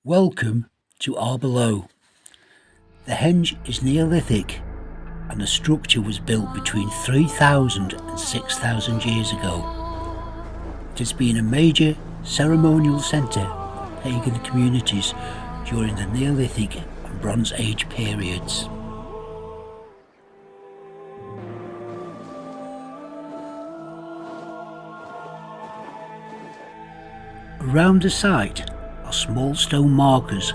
Welcome to Arbor. The henge is Neolithic and the structure was built between 3,000 and 6,000 years ago. It has been a major ceremonial centre for pagan communities during the Neolithic and Bronze Age periods. Around the site are small stone markers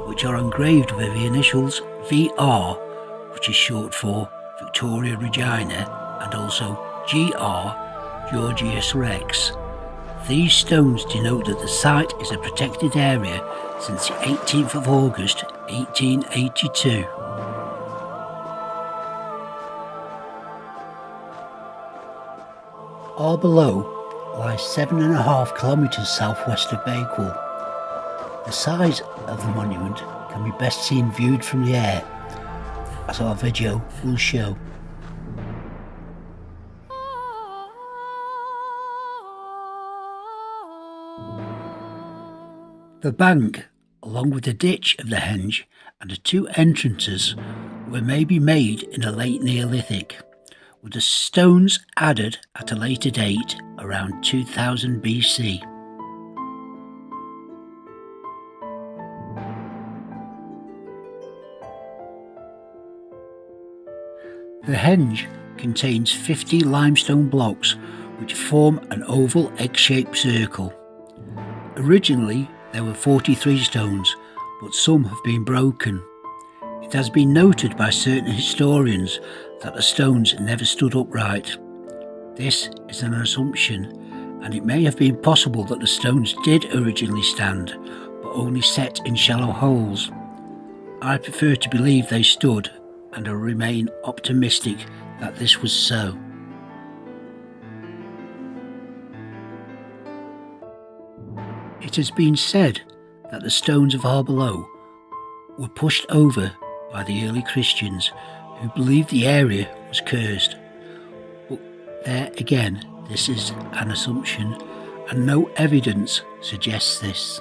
which are engraved with the initials VR, which is short for Victoria Regina, and also GR, Georgius Rex. These stones denote that the site is a protected area since the 18th of August 1882. Arbor lies 7.5 kilometres southwest of Bakewell. The size of the monument can be best seen viewed from the air, as our video will show. The bank, along with the ditch of the henge and the two entrances, were maybe made in the late Neolithic, with the stones added at a later date around 2000 BC. The henge contains 50 limestone blocks which form an oval egg-shaped circle. Originally there were 43 stones, but some have been broken. It has been noted by certain historians that the stones never stood upright. This is an assumption, and it may have been possible that the stones did originally stand, but only set in shallow holes. I prefer to believe they stood, and I remain optimistic that this was so. It has been said that the stones of Arbor were pushed over by the early Christians who believed the area was cursed. But there again, this is an assumption, and no evidence suggests this.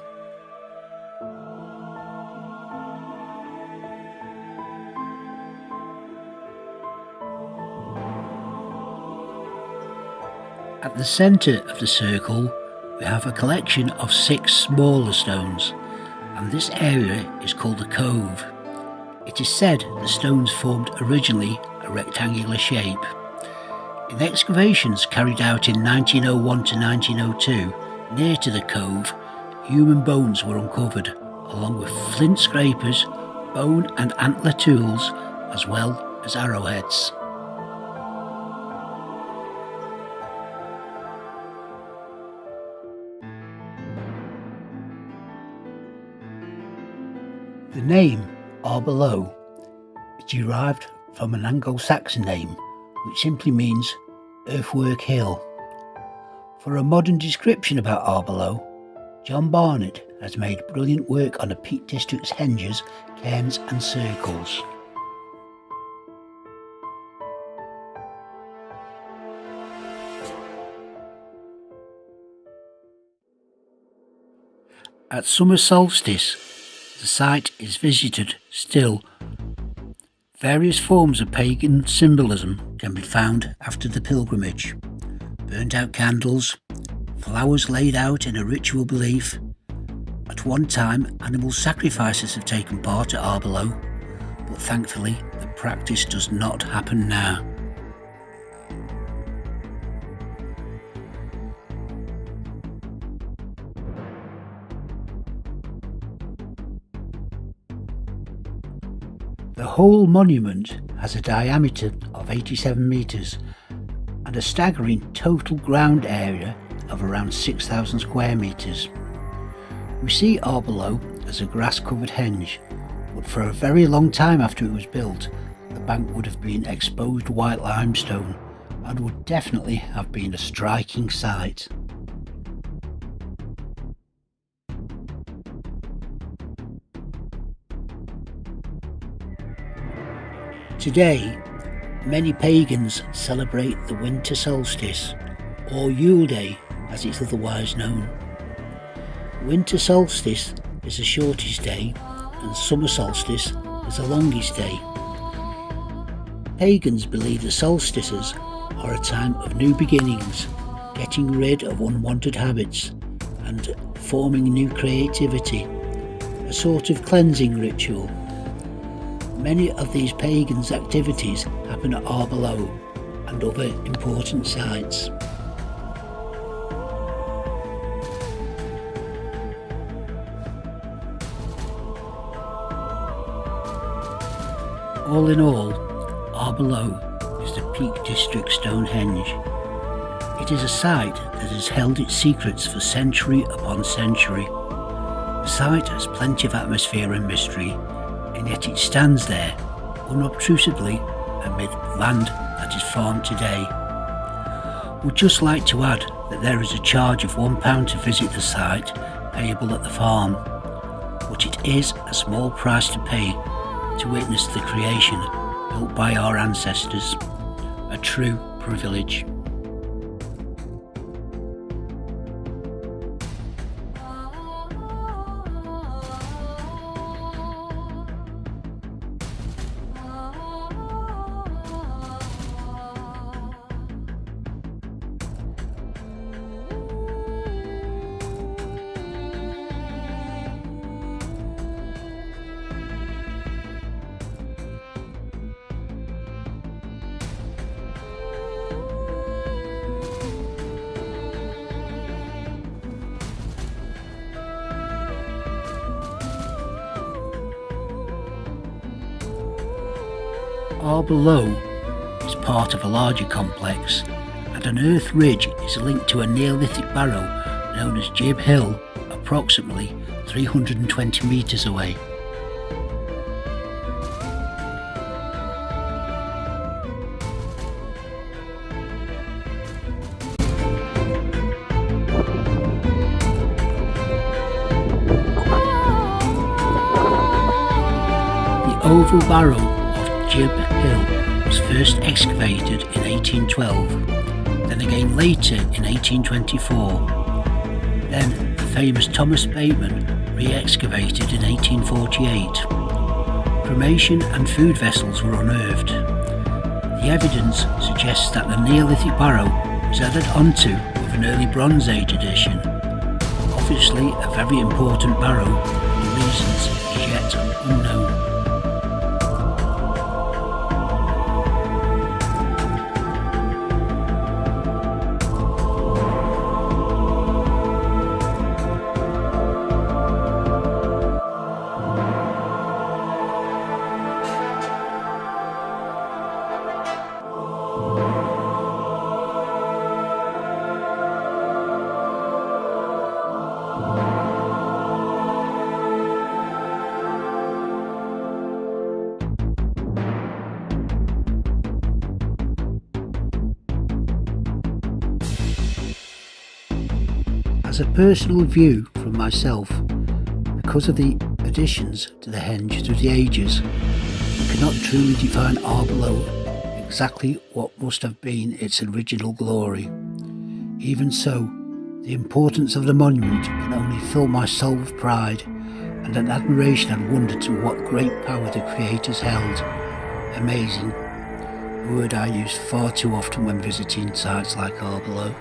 At the centre of the circle, we have a collection of 6 smaller stones, and this area is called the Cove. It is said the stones formed originally a rectangular shape. In excavations carried out in 1901 to 1902, near to the Cove, human bones were uncovered, along with flint scrapers, bone and antler tools, as well as arrowheads. The name Arbor is derived from an Anglo-Saxon name which simply means earthwork hill. For a modern description about Arbor, John Barnett has made brilliant work on the Peak District's henges, cairns and circles. At summer solstice, the site is visited still. Various forms of pagan symbolism can be found after the pilgrimage. Burnt out candles, flowers laid out in a ritual belief. At one time, animal sacrifices have taken part at Arbor, but thankfully the practice does not happen now. The whole monument has a diameter of 87 metres and a staggering total ground area of around 6,000 square metres. We see Arbor as a grass-covered henge, but for a very long time after it was built, the bank would have been exposed white limestone and would definitely have been a striking sight. Today, many pagans celebrate the winter solstice, or Yule Day as it's otherwise known. Winter solstice is the shortest day and summer solstice is the longest day. Pagans believe the solstices are a time of new beginnings, getting rid of unwanted habits and forming new creativity, a sort of cleansing ritual. Many of these pagans' activities happen at Arbor and other important sites. All in all, Arbor is the Peak District Stonehenge. It is a site that has held its secrets for century upon century. The site has plenty of atmosphere and mystery, and yet it stands there, unobtrusively, amid land that is farmed today. We'd just like to add that there is a charge of £1 to visit the site, payable at the farm, but it is a small price to pay to witness the creation built by our ancestors, a true privilege. Arbor is part of a larger complex, and an earth ridge is linked to a Neolithic barrow known as Jib Hill, approximately 320 metres away. The oval barrow Jib Hill was first excavated in 1812, then again later in 1824. Then the famous Thomas Bateman re-excavated in 1848. Cremation and food vessels were unearthed. The evidence suggests that the Neolithic barrow was added onto with an early Bronze Age addition. Obviously a very important barrow, for reasons as yet unknown. As a personal view from myself, because of the additions to the henge through the ages, we cannot truly define Arbor exactly what must have been its original glory. Even so, the importance of the monument can only fill my soul with pride and an admiration and wonder to what great power the creators held. Amazing, a word I use far too often when visiting sites like Arbor.